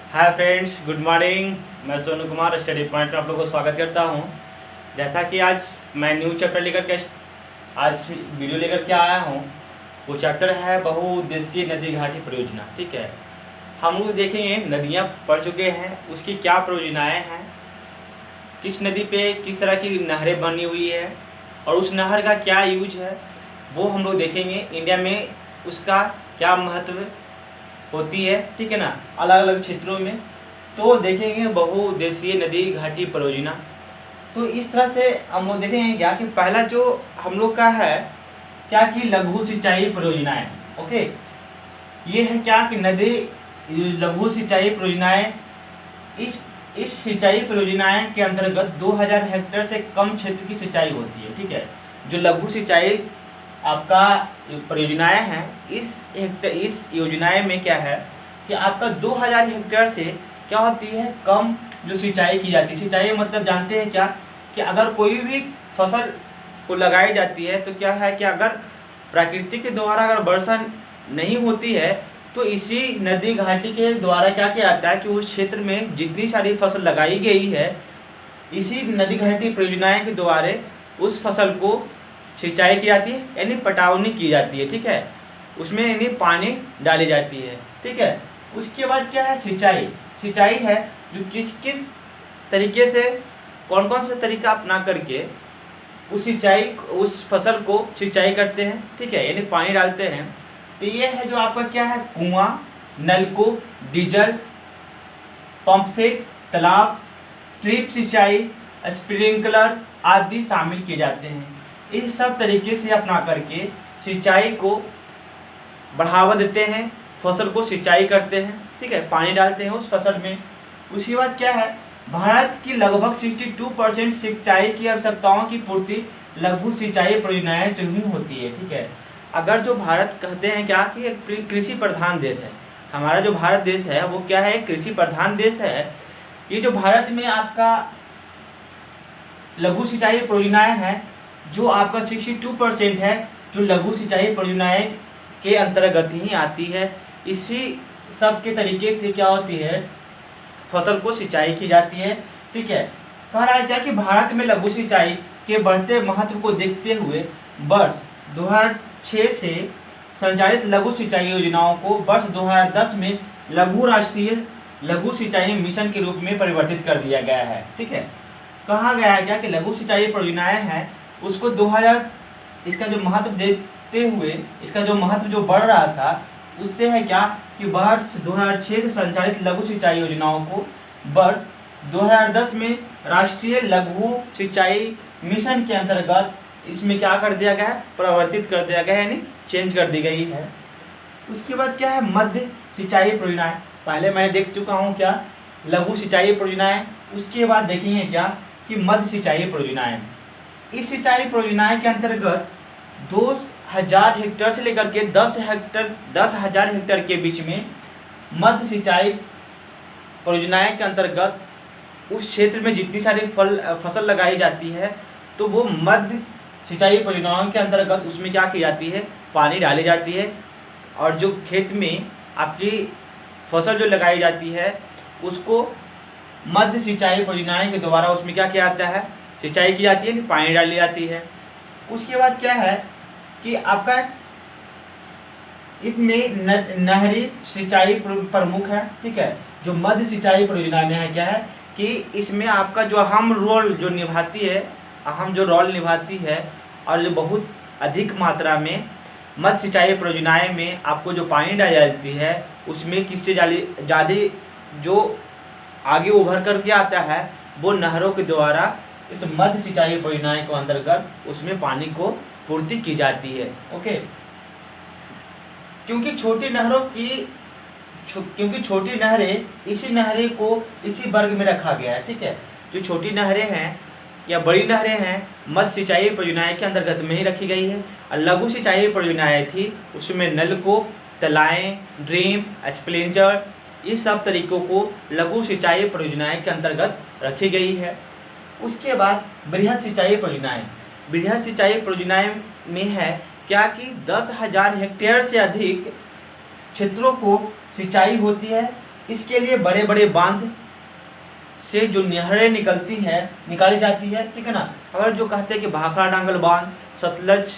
Hi friends, good morning. मैं Sonu Kumar study point में आप लोगों को स्वागत करता हूं। जैसा कि आज मैं न्यू चैप्टर लेकर के आज वीडियो लेकर के आया हूं, वो चैप्टर है बहुउद्देशीय नदी घाटी परियोजना। ठीक है, हम लोग देखेंगे नदियां पढ़ चुके हैं, उसकी क्या परियोजनाएँ हैं, किस नदी पे किस तरह की नहरें बनी हुई है और उस नहर का क्या यूज है, वो हम लोग देखेंगे। इंडिया में उसका क्या महत्व होती है, ठीक है ना, अलग अलग क्षेत्रों में। तो देखेंगे बहुउद्देशीय नदी घाटी परियोजना। तो इस तरह से हम लोग देखेंगे क्या कि पहला जो हम लोग का है क्या कि लघु सिंचाई परियोजनाएं। ओके, ये है क्या कि नदी लघु सिंचाई परियोजनाएं। इस सिंचाई परियोजनाएं के अंतर्गत 2000 हेक्टेयर से कम क्षेत्र की सिंचाई होती है। ठीक है, जो लघु सिंचाई आपका परियोजनाएं हैं, इस योजनाएं में क्या है कि आपका 2000 हेक्टेयर से क्या होती है, कम जो सिंचाई की जाती है। सिंचाई मतलब जानते हैं क्या कि अगर कोई भी फसल को लगाई जाती है तो क्या है कि अगर प्रकृति के द्वारा अगर वर्षा नहीं होती है तो इसी नदी घाटी के द्वारा क्या किया जाता है कि उस क्षेत्र में जितनी सारी फसल लगाई गई है, इसी नदी घाटी परियोजनाएं के द्वारा उस फसल को सिंचाई की जाती है, यानी पटावनी की जाती है। ठीक है, उसमें यानी पानी डाली जाती है। ठीक है, उसके बाद क्या है, सिंचाई है जो किस किस तरीके से, कौन कौन सा तरीका अपना करके उस फसल को सिंचाई करते हैं। ठीक है, यानी पानी डालते हैं। तो ये है जो आपका क्या है, कुआं, नलकूप, डीजल, पंप सेट, तालाब, ड्रिप सिंचाई, स्प्रिंकलर आदि शामिल किए जाते हैं। इस सब तरीके से अपना करके सिंचाई को बढ़ावा देते हैं, फसल को सिंचाई करते हैं। ठीक है, पानी डालते हैं उस फसल में। उसके बाद क्या है, भारत की लगभग 62% सिंचाई की आवश्यकताओं की पूर्ति लघु सिंचाई परियोजनाएं से ही होती है। ठीक है, अगर जो भारत कहते हैं क्या कि एक कृषि प्रधान देश है, हमारा जो भारत देश है वो क्या है, कृषि प्रधान देश है। ये जो भारत में आपका लघु सिंचाई परियोजनाएं हैं, जो आपका 62% है, जो लघु सिंचाई परियोजनाएं के अंतर्गत ही आती है। इसी सब के तरीके से क्या होती है, फसल को सिंचाई की जाती है। ठीक है, कह रहा है क्या कि भारत में लघु सिंचाई के बढ़ते महत्व को देखते हुए वर्ष 2006 से संचालित लघु सिंचाई योजनाओं को वर्ष 2010 में राष्ट्रीय लघु सिंचाई मिशन के रूप में परिवर्तित कर दिया गया है। ठीक है, कहा गया है क्या कि लघु सिंचाई परियोजनाएं हैं उसको 2000 इसका जो महत्व देते हुए इसका जो महत्व जो बढ़ रहा था, उससे है क्या कि वर्ष 2006 से संचालित लघु सिंचाई योजनाओं को वर्ष 2010 में राष्ट्रीय लघु सिंचाई मिशन के अंतर्गत इसमें क्या कर दिया गया है, परिवर्तित कर दिया गया है, यानी चेंज कर दी गई है। उसके बाद क्या है, मध्य सिंचाई परियोजनाएं। पहले मैं देख चुका हूँ क्या, लघु सिंचाई परियोजनाएं। उसके बाद देखेंगे क्या कि मध्य सिंचाई परियोजनाएं। इस सिंचाई परियोजनाएं के अंतर्गत 2000 हेक्टेयर से लेकर के 10,000 हेक्टेयर के बीच में मध्य सिंचाई परियोजनाएं के अंतर्गत उस क्षेत्र में जितनी सारी फसल लगाई जाती है तो वो मध्य सिंचाई परियोजनाओं के अंतर्गत उसमें क्या की जाती है, पानी डाली जाती है। और जो खेत में आपकी फसल जो लगाई जाती है उसको मध्य सिंचाई परियोजनाएं के द्वारा उसमें क्या किया जाता है, सिंचाई की जाती है, पानी डाली जाती है। उसके बाद क्या है कि आपका इसमें नहरी सिंचाई प्रमुख है। ठीक है, जो मध्य सिंचाई परियोजना में है क्या है कि इसमें आपका जो अहम रोल निभाती है और जो बहुत अधिक मात्रा में मध्य सिंचाई परियोजनाएं में आपको जो पानी डाली जाती है उसमें किससे ज़्यादा जो आगे उभर करके आता है वो नहरों के द्वारा इस मध्य सिंचाई परियोजनाएं के अंतर्गत उसमें पानी को पूर्ति की जाती है। ओके, क्योंकि छोटी नहरें इसी वर्ग में रखा गया है। ठीक है, जो छोटी नहरें हैं या बड़ी नहरें हैं मध्य सिंचाई परियोजनाएं के अंतर्गत में ही रखी गई है। और लघु सिंचाई परियोजनाएं थी उसमें नलकूप, तालाएं, ड्रिप, स्प्रिंकलर, इस सब तरीकों को लघु सिंचाई परियोजनाएं के अंतर्गत रखी गई है। उसके बाद बृहद सिंचाई परियोजनाएं में है क्या कि 10,000 हेक्टेयर से अधिक क्षेत्रों को सिंचाई होती है इसके लिए बड़े बड़े बांध से जो नहरें निकाली जाती है, ठीक है ना। अगर जो कहते हैं कि भाखड़ा नांगल बांध, सतलज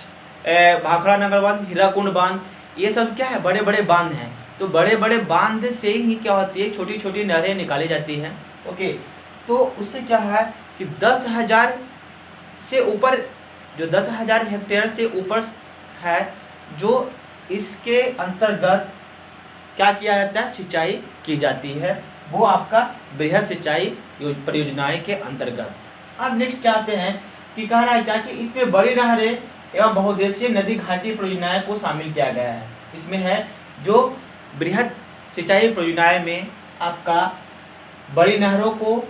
भाखड़ा नांगल बांध, हीराकुंड बांध, ये सब क्या है, बड़े बड़े बांध हैं। तो बड़े बड़े बांध से ही क्या होती है, छोटी छोटी नहरें निकाली जाती हैं। ओके, तो उससे क्या है कि 10,000 से ऊपर, जो 10,000 हेक्टेयर से ऊपर है, जो इसके अंतर्गत क्या किया जाता है, सिंचाई की जाती है, वो आपका बृहद सिंचाई परियोजनाएं के अंतर्गत। अब नेक्स्ट क्या आते हैं कि कह रहा है क्या कि इसमें बड़ी नहरें एवं बहुउद्देशीय नदी घाटी परियोजनाएं को शामिल किया गया है। इसमें है जो बृहद सिंचाई परियोजनाएं में आपका बड़ी नहरों को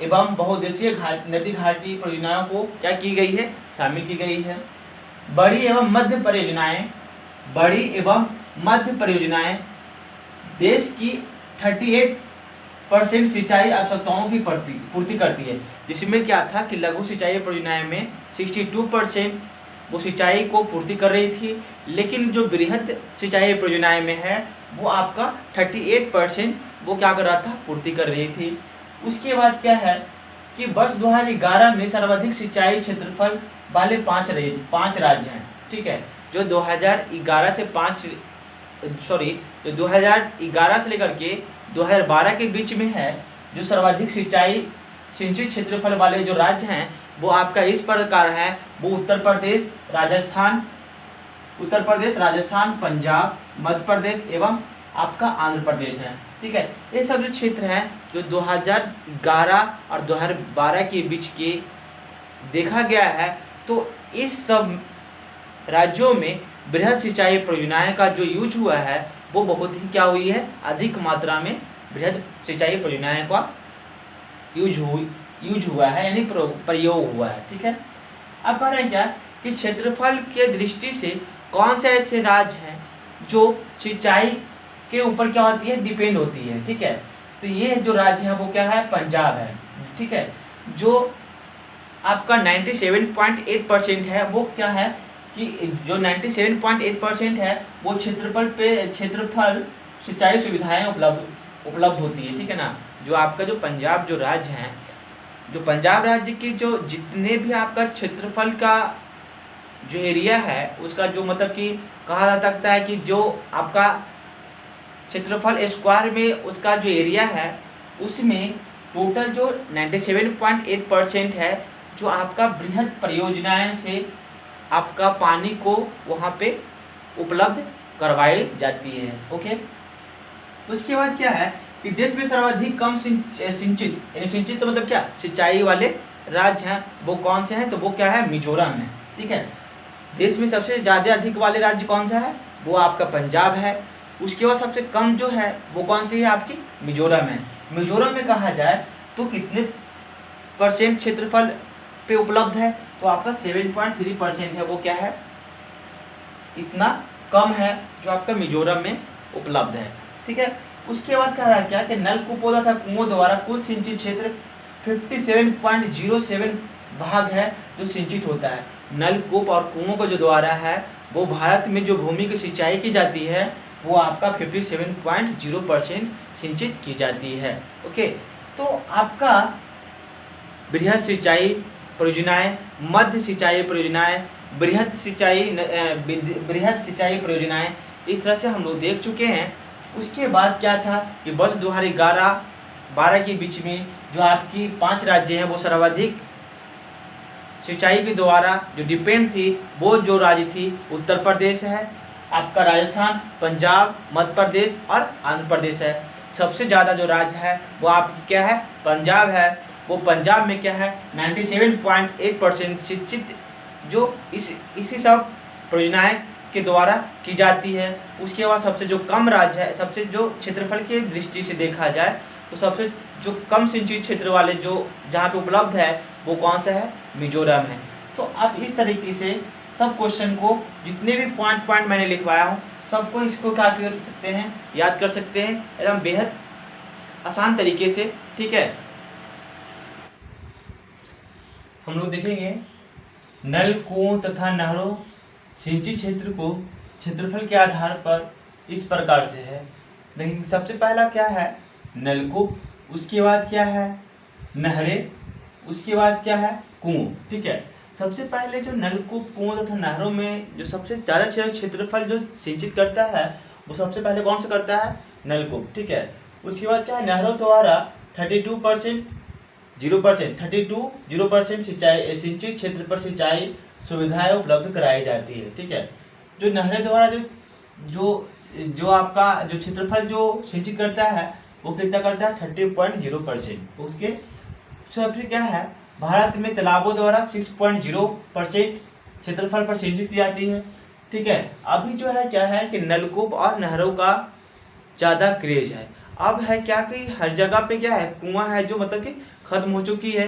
एवं बहुउद्देशीय नदी घाटी परियोजनाओं को क्या की गई है, शामिल की गई है। बड़ी एवं मध्य परियोजनाएं देश की 38% सिंचाई आवश्यकताओं की पूर्ति करती है। जिसमें क्या था कि लघु सिंचाई परियोजनाएं में 62% वो सिंचाई को पूर्ति कर रही थी, लेकिन जो बृहद सिंचाई परियोजनाएं में है वो आपका 38% वो क्या कर रहा था, पूर्ति कर रही थी। उसके बाद क्या है कि वर्ष 2011 में सर्वाधिक सिंचाई क्षेत्रफल वाले 5 राज्य हैं, ठीक है। जो 2011 से लेकर के 2012 के बीच में है, जो सर्वाधिक सिंचित क्षेत्रफल वाले जो राज्य हैं वो आपका इस प्रकार है, वो उत्तर प्रदेश, राजस्थान, पंजाब, मध्य प्रदेश एवं आपका आंध्र प्रदेश है, ठीक है। ये सब जो क्षेत्र हैं जो 2011 और 2012 के बीच के देखा गया है, तो इस सब राज्यों में बृहद सिंचाई परियोजनाएं का जो यूज हुआ है वो बहुत ही क्या हुई है, अधिक मात्रा में बृहद सिंचाई परियोजनाएं का यूज हुआ है, यानी प्रयोग हुआ है, ठीक है। अब कह रहे हैं क्या कि क्षेत्रफल के दृष्टि से कौन से ऐसे राज्य हैं जो सिंचाई के ऊपर क्या होती है, डिपेंड होती है, ठीक है। तो ये जो राज्य है वो क्या है, पंजाब है, ठीक है। जो आपका 97.8% है वो क्या है कि जो 97.8% है वो क्षेत्रफल सिंचाई सुविधाएं उपलब्ध होती है, ठीक है ना। जो आपका जो पंजाब जो राज्य है, जो पंजाब राज्य की जो जितने भी आपका क्षेत्रफल का जो एरिया है उसका जो मतलब कि कहा जा सकता है कि जो आपका क्षेत्रफल स्क्वायर में उसका जो एरिया है उसमें टोटल जो 97.8% है जो आपका बृहद परियोजनाएं से आपका पानी को वहाँ पे उपलब्ध करवाई जाती है, ओके। उसके बाद क्या है कि देश में सर्वाधिक कम सिंचित, यानी सिंचित तो मतलब क्या, सिंचाई वाले राज्य हैं वो कौन से हैं, तो वो क्या है, मिजोरम है, ठीक है। देश में सबसे ज़्यादा अधिक वाले राज्य कौन सा है, वो आपका पंजाब है। उसके बाद सबसे कम जो है वो कौन सी है, आपकी मिजोरम है। मिजोरम में कहा जाए तो कितने % क्षेत्रफल पे उपलब्ध है, तो आपका 7.3% है, वो क्या है, इतना कम है जो आपका मिजोरम में उपलब्ध है, ठीक है। उसके बाद कह रहा है क्या कि नलकूपों तथा कुओं द्वारा कुल सिंचित क्षेत्र 57.07 भाग है जो सिंचित होता है। नलकूप और कुओं का जो द्वारा है वो भारत में जो भूमि की सिंचाई की जाती है वो आपका 57.0% सिंचित की जाती है, ओके। तो आपका बृहद सिंचाई परियोजनाएं, मध्य सिंचाई परियोजनाएं, बृहद सिंचाई परियोजनाएं, इस तरह से हम लोग देख चुके हैं। उसके बाद क्या था कि वर्ष 2011-12 के बीच में जो आपकी 5 राज्य हैं वो सर्वाधिक सिंचाई के द्वारा जो डिपेंड थी, वो जो राज्य थी उत्तर प्रदेश है, आपका राजस्थान, पंजाब, मध्य प्रदेश और आंध्र प्रदेश है। सबसे ज़्यादा जो राज्य है वो आपकी क्या है, पंजाब है। वो पंजाब में क्या है 97.8% सिंचित जो इसी सब परियोजनाएं के द्वारा की जाती है। उसके बाद सबसे जो कम राज्य है, सबसे जो क्षेत्रफल के दृष्टि से देखा जाए तो सबसे जो कम सिंचित क्षेत्र वाले जो जहाँ पे उपलब्ध है वो कौन सा है, मिजोरम है। तो आप इस तरीके से सब क्वेश्चन को जितने भी पॉइंट मैंने लिखवाया हूँ सबको इसको क्या कर सकते हैं, याद कर सकते हैं एकदम बेहद आसान तरीके से, ठीक है। हम लोग देखेंगे नल, कुओं तथा नहरों सिंचित क्षेत्र को क्षेत्रफल के आधार पर इस प्रकार से है देखिए सबसे पहला क्या है, नलकूप, उसके बाद क्या है, नहरें, उसके बाद क्या है, कुआं। ठीक है, सबसे पहले जो नलकूप, कुआं तथा नहरों में जो सबसे ज़्यादा क्षेत्रफल जो सिंचित करता है वो सबसे पहले कौन सा करता है, नलकूप। ठीक है, उसके बाद क्या है, नहरों द्वारा 32% 0% सिंचाई, सिंचित क्षेत्र पर सिंचाई सुविधाएं उपलब्ध कराई जाती है। ठीक है, जो नहरें द्वारा जो जो जो आपका जो क्षेत्रफल जो सिंचित करता है वो कितना करता है, 30.0%। उसके फिर क्या है, भारत में तालाबों द्वारा 6.0% क्षेत्रफल पर सिंचित की जाती है। ठीक है, अभी जो है क्या है कि नलकूप और नहरों का ज़्यादा क्रेज है। अब है क्या कि हर जगह पे क्या है, कुआं है जो मतलब कि खत्म हो चुकी है।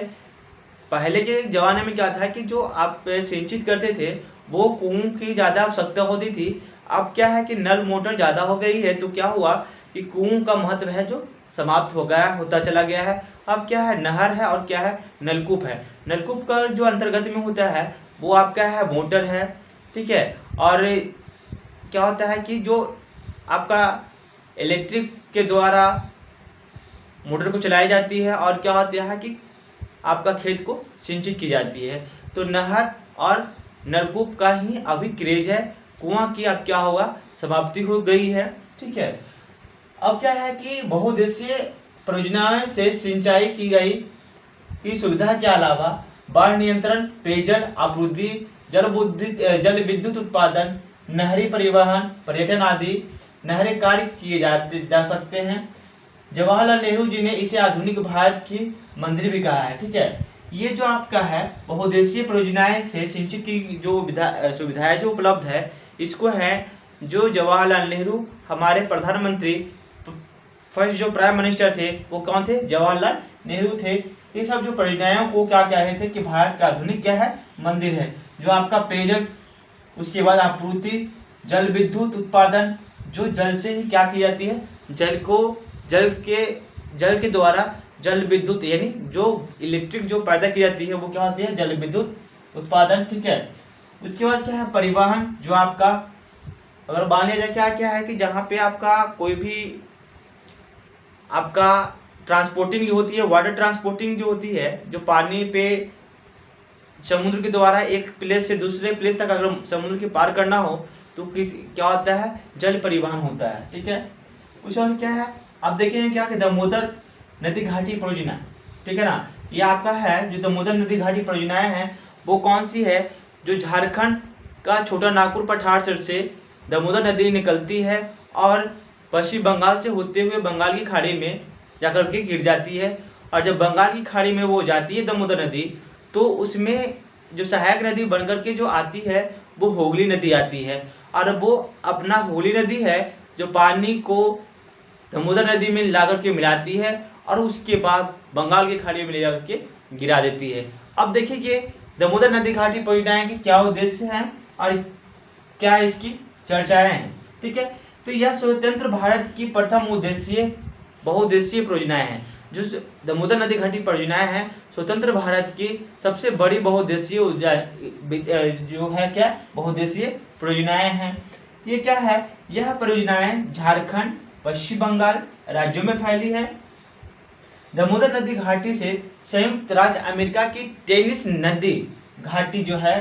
पहले के ज़माने में क्या था कि जो आप सिंचित करते थे वो कुओं की ज़्यादा आवश्यकता होती थी। अब क्या है कि नल मोटर ज़्यादा हो गई है, तो क्या हुआ कि कुओं का महत्व है जो समाप्त हो गया, होता चला गया है। अब क्या है, नहर है और क्या है, नलकूप है। नलकूप का जो अंतर्गत में होता है वो आपका है मोटर है। ठीक है, और क्या होता है कि जो आपका इलेक्ट्रिक के द्वारा मोटर को चलाई जाती है और क्या होता है कि आपका खेत को सिंचित की जाती है। तो नहर और नलकूप का ही अभी क्रेज है, कुआं की अब क्या होगा, समाप्ति हो गई है। ठीक है, अब क्या है कि बहुउद्देशीय परियोजनाओं से सिंचाई की गई की सुविधा के अलावा बाढ़ नियंत्रण, पेयजल आपूर्ति, जल विद्युत उत्पादन, नहरी परिवहन, पर्यटन आदि नहरें कार्य किए जा सकते हैं। जवाहरलाल नेहरू जी ने इसे आधुनिक भारत की मंदिर भी कहा है। ठीक है, ये जो आपका है बहुउद्देशीय परियोजनाएं से सिंचित की जो सुविधाएं जो उपलब्ध है, इसको है जो जवाहरलाल नेहरू हमारे प्रधानमंत्री, फर्स्ट जो प्राइम मिनिस्टर थे वो कौन थे, जवाहरलाल नेहरू थे। ये सब जो परियोजनाओं को क्या कह रहे थे कि भारत का आधुनिक क्या है, मंदिर है। जो आपका पेयजल, उसके बाद आपूर्ति, जल विद्युत उत्पादन, जो जल से ही क्या की जाती है, जल के द्वारा जल विद्युत यानी जो इलेक्ट्रिक जो पैदा की जाती है वो क्या होती है, जल विद्युत उत्पादन। ठीक है, उसके बाद क्या है, परिवहन, जो आपका अगर मान लिया जाए क्या क्या है कि जहाँ पे आपका कोई भी आपका ट्रांसपोर्टिंग जो होती है, वाटर ट्रांसपोर्टिंग जो होती है, जो पानी पे समुद्र के द्वारा एक प्लेस से दूसरे प्लेस तक अगर समुद्र के पार करना हो तो क्या होता है, जल परिवहन होता है। ठीक है, कुछ और क्या है, अब देखेंगे क्या कि दामोदर नदी घाटी परियोजना। ठीक है ना, ये आपका है जो दामोदर नदी घाटी परियोजनाएं हैं वो कौन सी है, जो झारखंड का छोटा नागपुर पठार से दामोदर नदी निकलती है और पश्चिम बंगाल से होते हुए बंगाल की खाड़ी में जाकर के गिर जाती है। और जब बंगाल की खाड़ी में वो जाती है दामोदर नदी, तो उसमें जो सहायक नदी बनकर के जो आती है वो हुगली नदी आती है। और वो अपना हुगली नदी है जो पानी को दामोदर नदी में ला करके मिलाती है और उसके बाद बंगाल की खाड़ी में ले जाकर के गिरा देती है। अब देखिए कि दामोदर नदी घाटी परियोजनाएं के क्या उद्देश्य हैं और क्या इसकी चर्चाएं हैं। ठीक है, तो यह स्वतंत्र भारत की प्रथम बहुउद्देशीय परियोजनाएं हैं। जो दामोदर नदी घाटी परियोजनाएं हैं स्वतंत्र भारत की सबसे बड़ी बहुउद्देशीय जो है क्या, बहुउद्देशीय परियोजनाएं हैं। ये क्या है, यह परियोजनाएं झारखंड, पश्चिम बंगाल राज्यों में फैली है। दामोदर नदी घाटी से संयुक्त राज्य अमेरिका की टेनिस नदी घाटी जो है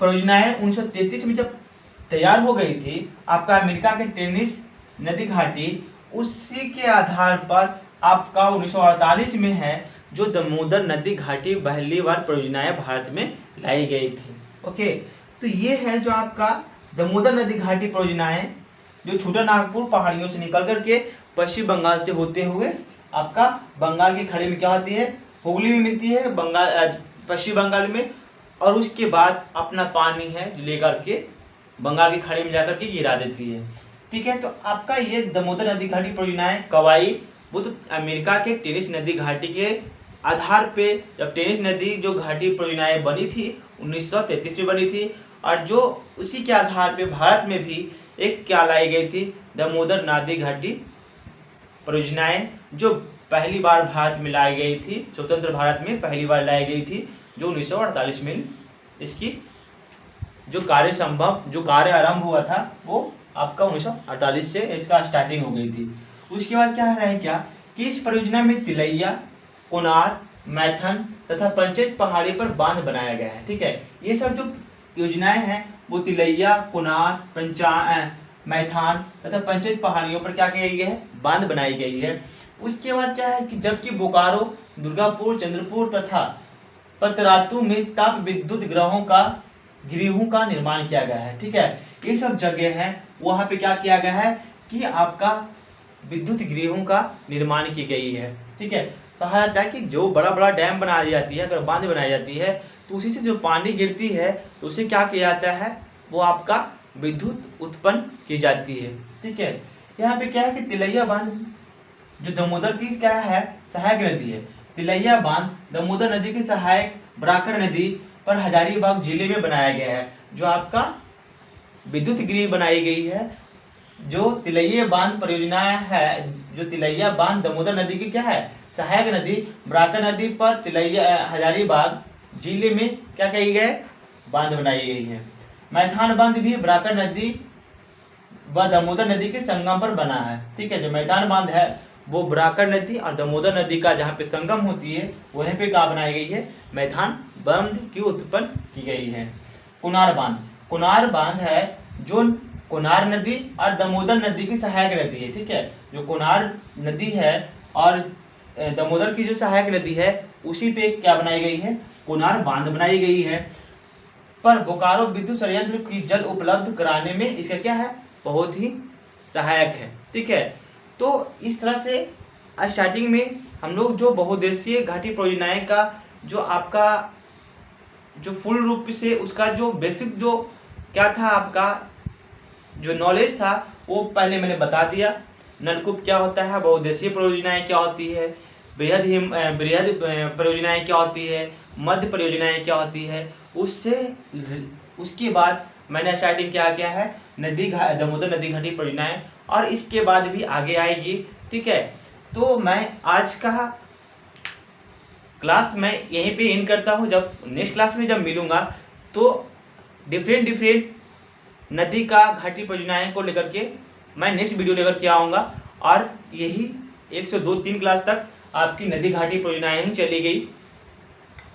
परियोजनाएं 1933 में जब तैयार हो गई थी, आपका अमेरिका के टेनिस नदी घाटी, उसी के आधार पर आपका 1948 में है जो दामोदर नदी घाटी पहली बार परियोजनाएं भारत में लाई गई थी। ओके, तो ये है जो आपका दामोदर नदी घाटी परियोजनाएं जो छोटा नागपुर पहाड़ियों से निकल करके पश्चिम बंगाल से होते हुए आपका बंगाल की खाड़ी में क्या होती है, हुगली में मिलती है पश्चिम बंगाल में, और उसके बाद अपना पानी है लेकर के बंगाल की खाड़ी में जाकर के गिरा देती है। ठीक है, तो आपका ये दामोदर नदी घाटी परियोजनाएं कब आई, वो तो अमेरिका के टेनिस नदी घाटी के आधार पे, जब टेनिस नदी जो घाटी परियोजनाएं बनी थी 1933 में बनी थी, और जो उसी के आधार पे भारत में भी एक क्या लाई गई थी, दामोदर नदी घाटी परियोजनाएं, जो पहली बार भारत में लाई गई थी, स्वतंत्र भारत में पहली बार लाई गई थी, जो 1948 में इसकी जो कार्य आरंभ हुआ था वो आपका 1948 से इसका स्टार्टिंग हो गई थी। उसके बाद क्या है क्या कि इस परियोजना में तिलैया, कोनार, मैथन तथा पंचेत पहाड़ी पर बांध बनाया गया है। ठीक है, ये सब जो योजनाएं हैं वो तिलैया, कोनार, मैथान तथा पंचेत पहाड़ियों पर क्या किया गया है, बांध बनाई गई है। उसके बाद क्या है कि जबकि बोकारो, दुर्गापुर, चंद्रपुर तथा पतरातू में ताप विद्युत गृहों का निर्माण किया गया है। ठीक है, ये सब जगह है वहां पे क्या किया गया है कि आपका विद्युत गृहों का निर्माण की गई है। ठीक है, कहा जाता है कि जो बड़ा बड़ा डैम बनाई जाती है, अगर बांध बनाई जाती है तो उसी से जो पानी गिरती है तो उसे क्या किया जाता है, वो आपका विद्युत उत्पन्न की जाती है। ठीक है, यहाँ पे क्या है कि तिलैया बांध जो दामोदर की क्या है, सहायक नदी है। तिलैया बांध दामोदर नदी की सहायक बराकर नदी पर हजारीबाग जिले में बनाया गया है। जो आपका विद्युत गृह बनाई गई है, जो तिलैया बांध परियोजना है, जो तिलैया बांध दामोदर नदी की क्या है, सहायक नदी बराकर नदी पर हजारीबाग जिले में क्या कही गई, बांध बनाई गई है। मैथान बांध भी बराकर नदी व दामोदर नदी के संगम पर बना है। ठीक है, जो मैथान बांध है वो बराकर नदी और दामोदर नदी का जहाँ पे संगम होती है वहीं पे क्या बनाई गई है, मैथान बांध की उत्पन्न की गई है। कुनार बांध है जो कोनार नदी और दामोदर नदी की सहायक नदी है। ठीक है, जो कोनार नदी है और दामोदर की जो सहायक नदी है उसी पे क्या बनाई गई है, कोनार बांध बनाई गई है। पर बोकारो विद्युत संयंत्र की जल उपलब्ध कराने में इसका क्या है, बहुत ही सहायक है। ठीक है, तो इस तरह से स्टार्टिंग में हम लोग जो बहुउद्देशीय घाटी परियोजनाएं का जो आपका जो फुल रूप से उसका जो बेसिक जो क्या था, आपका जो नॉलेज था वो पहले मैंने बता दिया। नलकूप क्या होता है, बहुउद्देशीय परियोजनाएं क्या होती है, बृहद परियोजनाएं क्या होती है, मध्य परियोजनाएं क्या होती है, उसके बाद मैंने स्टार्टिंग क्या किया है, दामोदर नदी घाटी परियोजनाएं, और इसके बाद भी आगे आएगी। ठीक है, तो मैं आज का क्लास मैं यहीं पे एंड करता हूँ। जब नेक्स्ट क्लास में जब मिलूंगा तो डिफरेंट नदी का घाटी परियोजनाएं को लेकर के मैं नेक्स्ट वीडियो लेकर के आऊँगा, और यही 1 से 2-3 क्लास तक आपकी नदी घाटी परियोजनाएं ही चली गई।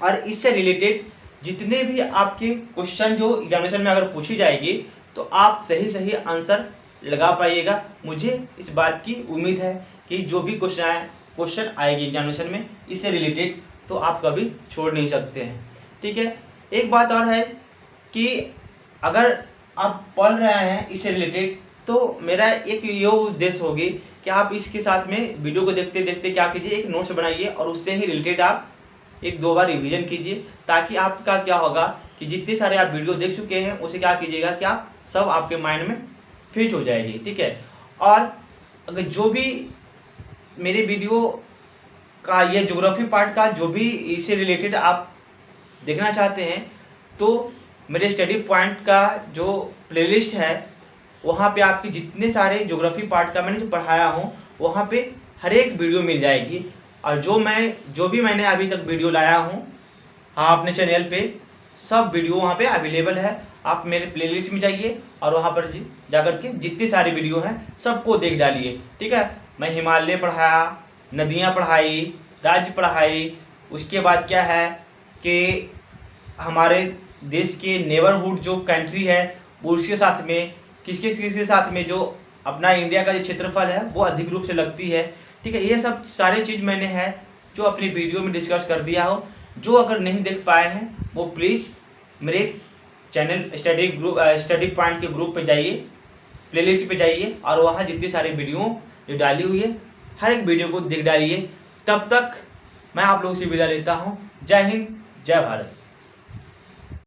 और इससे रिलेटेड जितने भी आपके क्वेश्चन जो एग्जामिनेशन में अगर पूछी जाएगी तो आप सही आंसर लगा पाइएगा। मुझे इस बात की उम्मीद है कि जो भी क्वेश्चन आएगी एग्जामिनेशन में इससे रिलेटेड तो आप कभी छोड़ नहीं सकते हैं। ठीक है, एक बात और है कि अगर आप पढ़ रहे हैं इससे रिलेटेड तो मेरा एक ये उद्देश्य होगी कि आप इसके साथ में वीडियो को देखते देखते क्या कीजिए, एक नोट्स बनाइए और उससे ही रिलेटेड आप 1-2 बार रिवीजन कीजिए, ताकि आपका क्या होगा कि जितने सारे आप वीडियो देख चुके हैं उसे क्या कीजिएगा कि आप सब आपके माइंड में फिट हो जाएगी। ठीक है, और अगर जो भी मेरे वीडियो का ये ज्योग्राफी पार्ट का जो भी इससे रिलेटेड आप देखना चाहते हैं तो मेरे स्टडी पॉइंट का जो प्लेलिस्ट है वहाँ पे आपके जितने सारे ज्योग्राफी पार्ट का मैंने जो पढ़ाया हूँ वहाँ पे हर एक वीडियो मिल जाएगी। और जो भी मैंने अभी तक वीडियो लाया हूँ हाँ अपने चैनल पे सब वीडियो वहाँ पे अवेलेबल है। आप मेरे प्लेलिस्ट में जाइए और वहाँ पर जाकर के जितने सारे वीडियो हैं सबको देख डालिए। ठीक है, मैं हिमालय पढ़ाया, नदियाँ पढ़ाई, राज्य पढ़ाई, उसके बाद क्या है कि हमारे देश के नेबरहुड जो कंट्री है उसके साथ में किसके साथ में जो अपना इंडिया का जो क्षेत्रफल है वो अधिक रूप से लगती है। ठीक है, ये सब सारे चीज़ मैंने है जो अपनी वीडियो में डिस्कस कर दिया हो। जो अगर नहीं देख पाए हैं वो प्लीज़ मेरे चैनल स्टडी पॉइंट के ग्रुप पे जाइए, प्लेलिस्ट पे जाइए और वहाँ जितनी सारी वीडियो जो डाली हुई है हर एक वीडियो को देख डालिए। तब तक मैं आप लोगों से विदा लेता हूँ। जय हिंद, जय भारत।